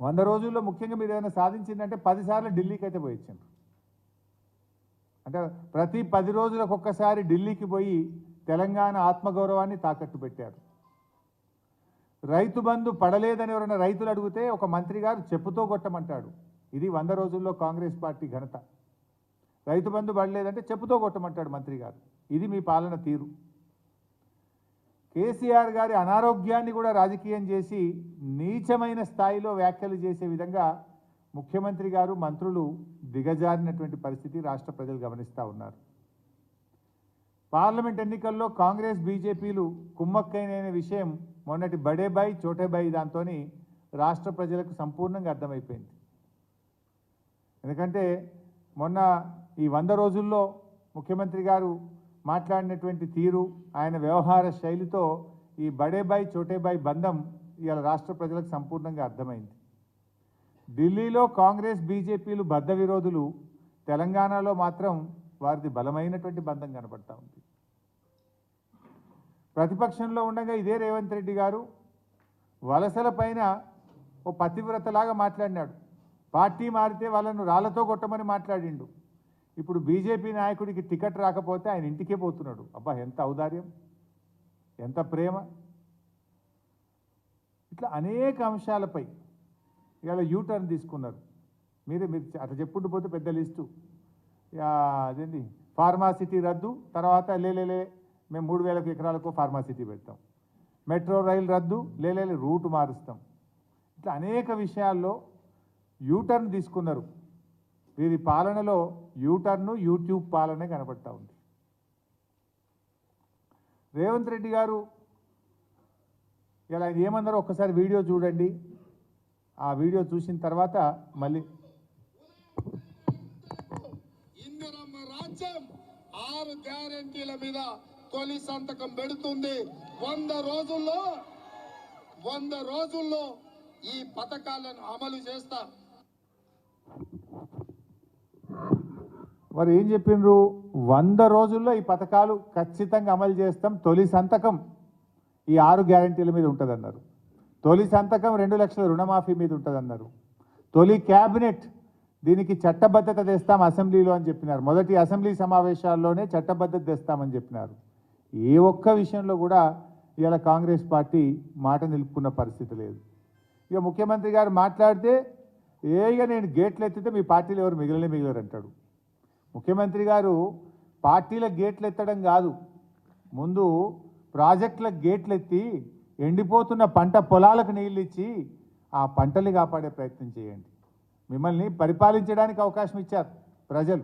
100 రోజుల్లో ముఖ్యంగా మీరు ఏదైనా సాధించిందంటే 10 సార్లు ఢిల్లీకి అయితే పోయించారు. అంటే ప్రతి 10 రోజులకు ఒక్కసారి ఢిల్లీకి పోయి తెలంగాణ ఆత్మగౌరవాన్ని తాకట్టు పెట్టారు. రైతు బంధు పడలేదని ఎవరైనా రైతులు అడిగితే ఒక మంత్రి గారు చెప్పుతో కొట్టమంటాడు. ఇది 100 రోజుల్లో కాంగ్రెస్ పార్టీ ఘనత. రైతు బంధు పడలేదంటే చెప్పుతో కొట్టమంటాడు మంత్రి గారు. ఇది మీ పాలన తీరు. కేసీఆర్ గారి అనారోగ్యాన్ని కూడా రాజకీయం చేసి నీచమైన స్థాయిలో వ్యాఖ్యలు చేసే విధంగా ముఖ్యమంత్రి గారు మంత్రులు దిగజారినటువంటి పరిస్థితి రాష్ట్ర ప్రజలు గమనిస్తూ ఉన్నారు. పార్లమెంట్ ఎన్నికల్లో కాంగ్రెస్ బీజేపీలు కుమ్మక్కైన విషయం మొన్నటి బడేబాయి చోటేబాయి దాంతోని రాష్ట్ర ప్రజలకు సంపూర్ణంగా అర్థమైపోయింది. ఎందుకంటే మొన్న ఈ 100 రోజుల్లో ముఖ్యమంత్రి గారు మాట్లాడినటువంటి తీరు, ఆయన వ్యవహార శైలితో ఈ బడేబాయి చోటేబాయి బంధం ఇవాళ రాష్ట్ర ప్రజలకు సంపూర్ణంగా అర్థమైంది. ఢిల్లీలో కాంగ్రెస్ బీజేపీలు బద్ధ విరోధులు, తెలంగాణలో మాత్రం వారిది బలమైనటువంటి బంధం కనపడతా ఉంది. ప్రతిపక్షంలో ఉండగా ఇదే రేవంత్ రెడ్డి గారు వలసల పైన ఓ పతివ్రతలాగా మాట్లాడినాడు. పార్టీ మారితే వాళ్ళను రాళ్లతో కొట్టమని మాట్లాడిండు. ఇప్పుడు బీజేపీ నాయకుడికి టికెట్ రాకపోతే ఆయన ఇంటికే పోతున్నాడు. అబ్బా, ఎంత ఔదార్యం, ఎంత ప్రేమ! ఇట్లా అనేక అంశాలపై ఇవాళ యూటర్న్ తీసుకున్నారు. మీరు అట్లా చెప్పుకుంటూ పోతే పెద్ద లిస్టు. అదేంటి ఫార్మాసిటీ రద్దు, తర్వాత లేలే మేము 3000 ఎకరాలకు ఫార్మాసిటీ పెడతాం, మెట్రో రైలు రద్దు, లేలే రూటు మారుస్తాం. ఇట్లా అనేక విషయాల్లో యూటర్న్ తీసుకున్నారు. వీరి పాలనలో యూటర్ను యూట్యూబ్ పాలనే కనపడతా ఉంది. రేవంత్ రెడ్డి గారు ఇలా ఏమన్నారో ఒక్కసారి వీడియో చూడండి. ఆ వీడియో చూసిన తర్వాత మళ్ళీ ఇందిరమ్మ రాజ్యం 6 గ్యారెంటీల మీద తొలి సంతకం పెడుతుంది. 100 రోజుల్లో ఈ పథకాలను అమలు చేస్తా. వారు ఏం చెప్పిండ్రు? 100 రోజుల్లో ఈ పథకాలు ఖచ్చితంగా అమలు చేస్తాం. తొలి సంతకం ఈ 6 గ్యారెంటీల మీద ఉంటుందన్నారు. తొలి సంతకం 2 లక్షల రుణమాఫీ మీద ఉంటుందన్నారు. తొలి క్యాబినెట్ దీనికి చట్టబద్ధత తెస్తాం అసెంబ్లీలో అని చెప్పినారు. మొదటి అసెంబ్లీ సమావేశాల్లోనే చట్టబద్ధత తెస్తామని చెప్పినారు. ఏ ఒక్క విషయంలో కూడా ఇవాళ కాంగ్రెస్ పార్టీ మాట నిలుపుకున్న పరిస్థితి లేదు. ఇక ముఖ్యమంత్రి గారు మాట్లాడితే ఇక నేను గేట్లు ఎత్తితే మీ పార్టీలు ఎవరు మిగిలరు అంటాడు. ముఖ్యమంత్రి గారు పార్టీల గేట్లు ఎత్తడం కాదు, ముందు ప్రాజెక్టుల గేట్లు ఎత్తి ఎండిపోతున్న పంట పొలాలకు నీళ్ళు ఇచ్చి ఆ పంటల్ని కాపాడే ప్రయత్నం చేయండి. మిమ్మల్ని పరిపాలించడానికి అవకాశం ఇచ్చారు ప్రజలు.